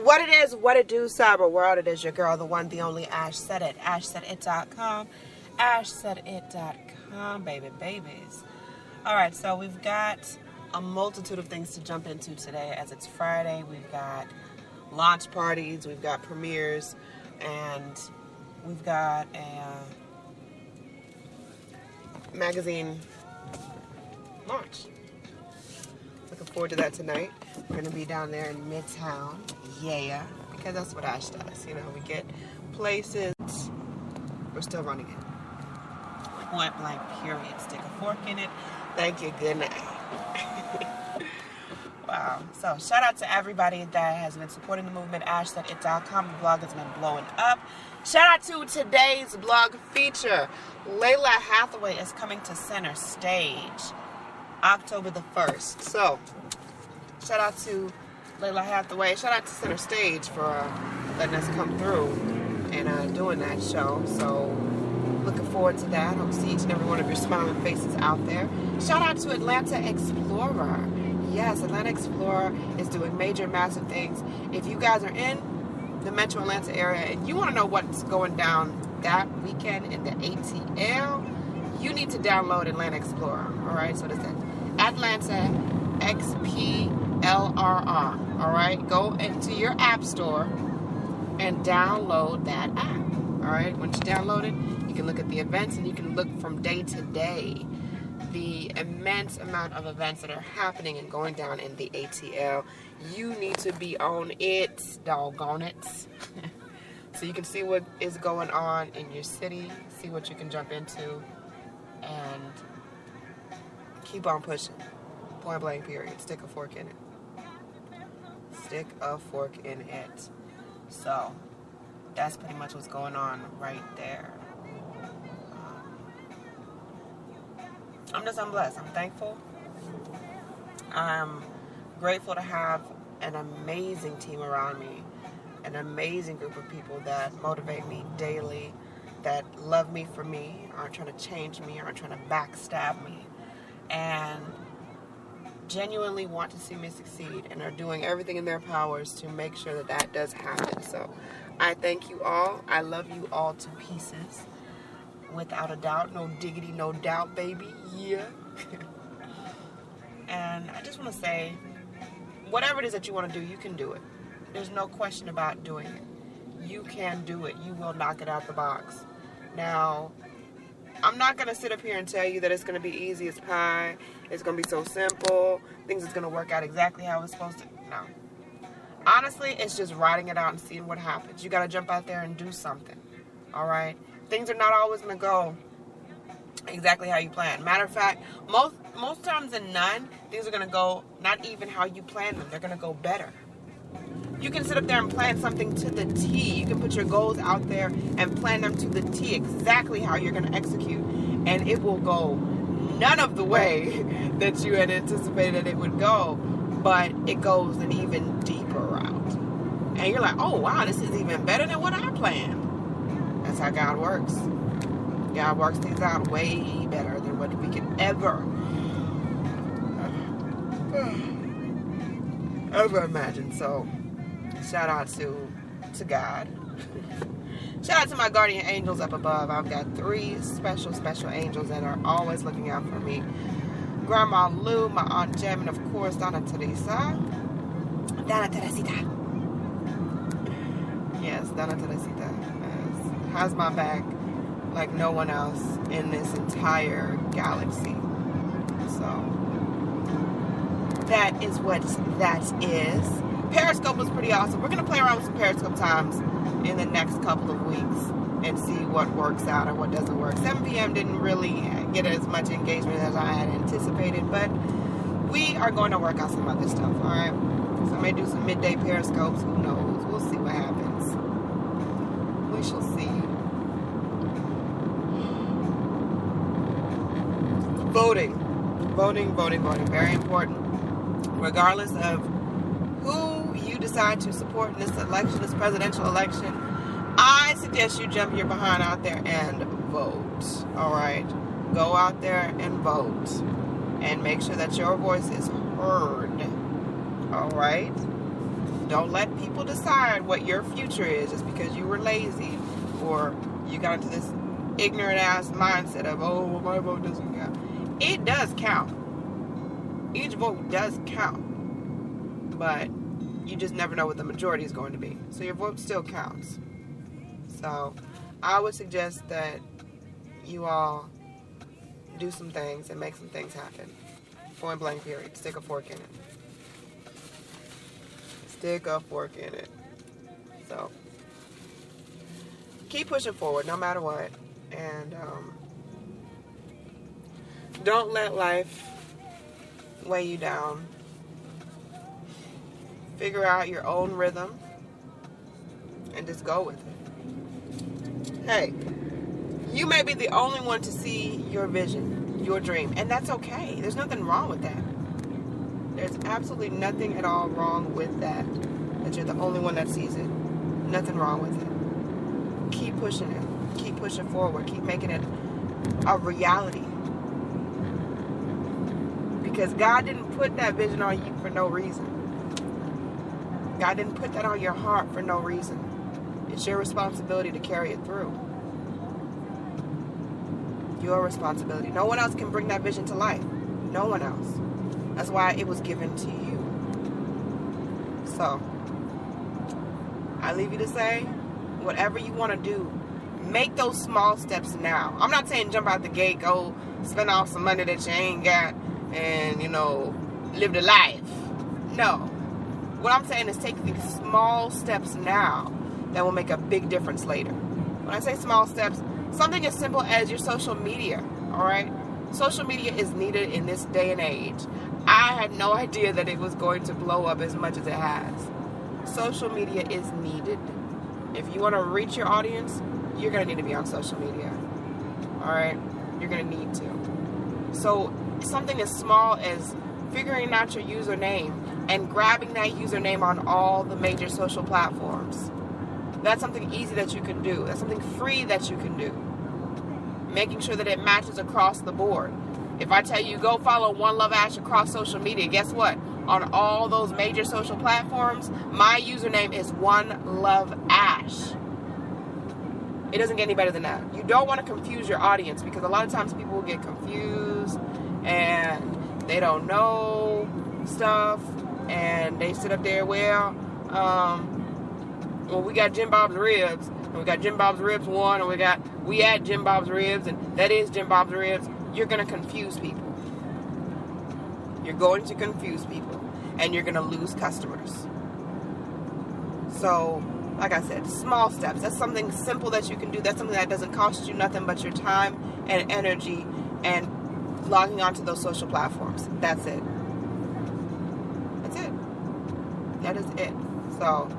What it is, what it do, cyber world. It is your girl, the one, the only Ash Said It. AshSaidIt.com. AshSaidIt.com, babies. Alright, so we've got a multitude of things to jump into today as it's Friday. We've got launch parties, we've got premieres, and we've got a magazine launch. Looking forward to that tonight. We're going to be down there in Midtown. Yeah, because that's what Ash does. You know, we get places. We're still running it. Point blank, period. Stick a fork in it. Thank you. Good night. Wow. So, shout out to everybody that has been supporting the movement. AshSaidIt.com. The blog has been blowing up. Shout out to today's blog feature. Layla Hathaway is coming to center stage October the 1st. So, shout out to Layla Hathaway. Shout out to Center Stage for letting us come through and doing that show. So, looking forward to that. Hope to see each and every one of your smiling faces out there. Shout out to Atlanta Explorer. Yes, Atlanta Explorer is doing major, massive things. If you guys are in the metro Atlanta area and you want to know what's going down that weekend in the ATL, you need to download Atlanta Explorer. Alright, so that's it. Atlanta XPLRR. Alright, go into your app store and download that app. Alright, once you download it, you can look at the events and you can look from day to day the immense amount of events that are happening and going down in the ATL. You need to be on it, doggone it. So you can see what is going on in your city, see what you can jump into, and keep on pushing. Point blank, period. Stick a fork in it. Stick a fork in it. So, that's pretty much what's going on right there. I'm blessed. I'm thankful. I'm grateful to have an amazing team around me, an amazing group of people that motivate me daily, that love me for me, aren't trying to change me, aren't trying to backstab me, and genuinely want to see me succeed and are doing everything in their powers to make sure that that does happen. So I thank you all. I love you all to pieces. Without a doubt. No diggity, no doubt, baby. Yeah. And I just want to say, whatever it is that you want to do, you can do it. There's no question about doing it. You can do it. You will knock it out the box. Now, I'm not going to sit up here and tell you that it's going to be easy as pie. It's going to be so simple. Things is going to work out exactly how it's supposed to. No. Honestly, it's just writing it out and seeing what happens. You got to jump out there and do something. All right? Things are not always going to go exactly how you plan. Matter of fact, most times than none, things are going to go not even how you plan them. They're going to go better. You can sit up there and plan something to the T. You can put your goals out there and plan them to the T, exactly how you're going to execute. And it will go none of the way that you had anticipated it would go, but it goes an even deeper route. And you're like, oh, wow, this is even better than what I planned. That's how God works. God works things out way better than what we could ever imagine. So, shout out to God. Shout out to my guardian angels up above. I've got 3 special angels that are always looking out for me. Grandma Lou, my Aunt Jem, and of course, Donna Teresita. Yes, Donna Teresita has my back like no one else in this entire galaxy. So that is what that is. Periscope was pretty awesome. We're going to play around with some Periscope times in the next couple of weeks and see what works out and what doesn't work. 7 p.m. didn't really get as much engagement as I had anticipated, but we are going to work out some other stuff, alright? So I may do some midday Periscopes. Who knows? We'll see what happens. We shall see. Voting. Very important. Regardless of who you decide to support in this election, this presidential election, I suggest you jump your behind out there and vote. Alright? Go out there and vote. And make sure that your voice is heard. Alright? Don't let people decide what your future is just because you were lazy or you got into this ignorant ass mindset of, oh, well, my vote doesn't count. It does count. Each vote does count. But you just never know what the majority is going to be. So your vote still counts. So I would suggest that you all do some things and make some things happen. Point blank period. Stick a fork in it. Stick a fork in it. So keep pushing forward no matter what. And don't let life weigh you down. Figure out your own rhythm and just go with it. Hey, you may be the only one to see your vision, your dream, and that's okay. There's nothing wrong with that. There's absolutely nothing at all wrong with that you're the only one that sees it. Nothing wrong with it. Keep pushing it. Keep pushing forward. Keep making it a reality. Because God didn't put that vision on you for no reason. God didn't put that on your heart for no reason. It's your responsibility to carry it through. Your responsibility. No one else can bring that vision to life. No one else. That's why it was given to you. So, I leave you to say, whatever you want to do, make those small steps now. I'm not saying jump out the gate, go spend off some money that you ain't got, and, live the life. No. What I'm saying is take these small steps now that will make a big difference later. When I say small steps, something as simple as your social media, all right? Social media is needed in this day and age. I had no idea that it was going to blow up as much as it has. Social media is needed. If you want to reach your audience, you're going to need to be on social media. All right? You're going to need to. So something as small as figuring out your username and grabbing that username on all the major social platforms. That's something easy that you can do. That's something free that you can do. Making sure that it matches across the board. If I tell you go follow One Love Ash across social media, guess what? On all those major social platforms, my username is One Love Ash. It doesn't get any better than that. You don't want to confuse your audience because a lot of times people will get confused and they don't know stuff and they sit up there, well, we got Jim Bob's Ribs, and we got Jim Bob's Ribs 1, and we add Jim Bob's Ribs, and that is Jim Bob's Ribs. You're going to confuse people. You're going to confuse people, and you're going to lose customers. So, like I said, small steps. That's something simple that you can do. That's something that doesn't cost you nothing but your time and energy and logging onto those social platforms. That's it. That's it. That is it. So,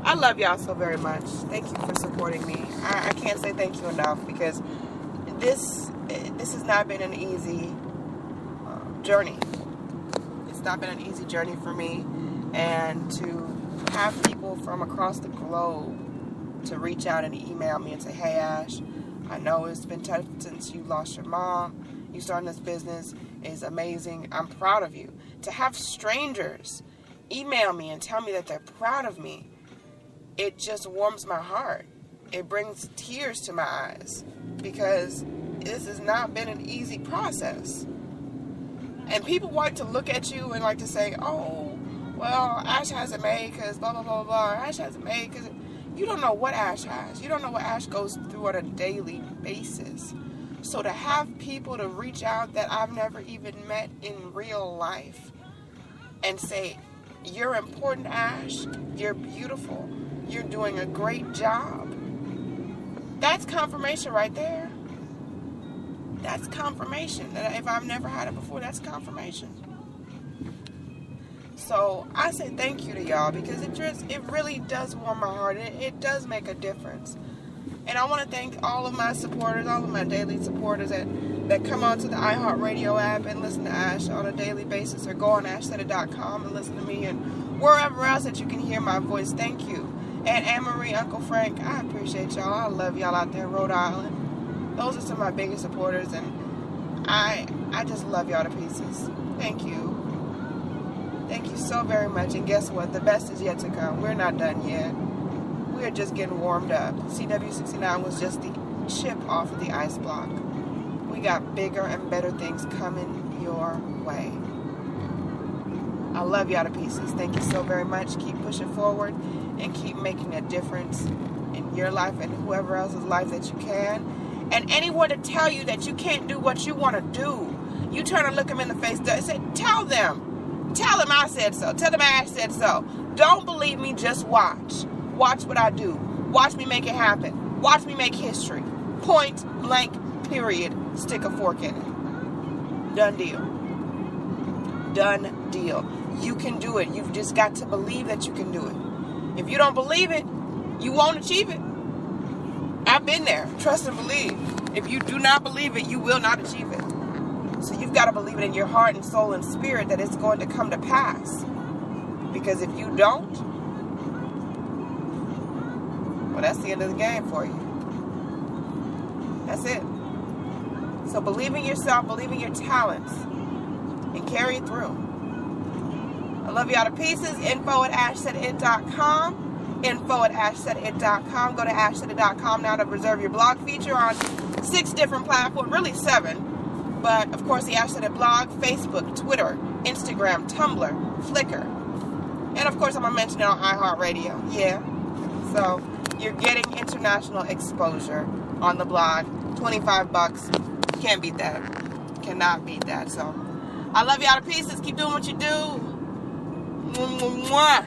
I love y'all so very much. Thank you for supporting me. I can't say thank you enough because this has not been an easy journey. It's not been an easy journey for me. And to have people from across the globe to reach out and email me and say, hey Ash, I know it's been tough since you lost your mom. You starting this business is amazing. I'm proud of you. To have strangers email me and tell me that they're proud of me, it just warms my heart. It brings tears to my eyes because this has not been an easy process. And people want to look at you and like to say, oh, well, Ash hasn't made because blah, blah, blah, blah. Ash hasn't made because you don't know what Ash has. You don't know what Ash goes through on a daily basis. So to have people to reach out that I've never even met in real life and say, you're important, Ash. You're beautiful. You're doing a great job. That's confirmation right there. That's confirmation. If I've never had it before, that's confirmation. So I say thank you to y'all because it really does warm my heart. It does make a difference. And I want to thank all of my supporters, all of my daily supporters that come onto the iHeartRadio app and listen to Ash on a daily basis or go on ashsaidit.com and listen to me and wherever else that you can hear my voice. Thank you. And Anne-Marie, Uncle Frank, I appreciate y'all. I love y'all out there in Rhode Island. Those are some of my biggest supporters, and I just love y'all to pieces. Thank you. Thank you so very much. And guess what? The best is yet to come. We're not done yet. We're just getting warmed up. CW69 was just the chip off of the ice block. We got bigger and better things coming your way. I love y'all to pieces. Thank you so very much. Keep pushing forward and keep making a difference in your life and whoever else's life that you can. And anyone to tell you that you can't do what you want to do, you turn and look them in the face and say, tell them I said so. Tell them I said so. Don't believe me, just watch. Watch what I do. Watch me make it happen. Watch me make history. Point blank, period. Stick a fork in it. Done deal. Done deal. You can do it. You've just got to believe that you can do it. If you don't believe it, you won't achieve it. I've been there. Trust and believe. If you do not believe it, you will not achieve it. So you've got to believe it in your heart and soul and spirit that it's going to come to pass. Because if you don't, well, that's the end of the game for you. That's it. So believe in yourself, believe in your talents, and carry it through. I love y'all to pieces. info@ashsaidit.com. info@ashsaidit.com. Go to ashsaidit.com now to reserve your blog feature on 6 different platforms, really 7. But, of course, the Ash Said It blog, Facebook, Twitter, Instagram, Tumblr, Flickr. And, of course, I'm going to mention it on iHeartRadio. Yeah. So, you're getting international exposure on the blog. $25. Can't beat that. Cannot beat that. So, I love y'all to pieces. Keep doing what you do. Mwah.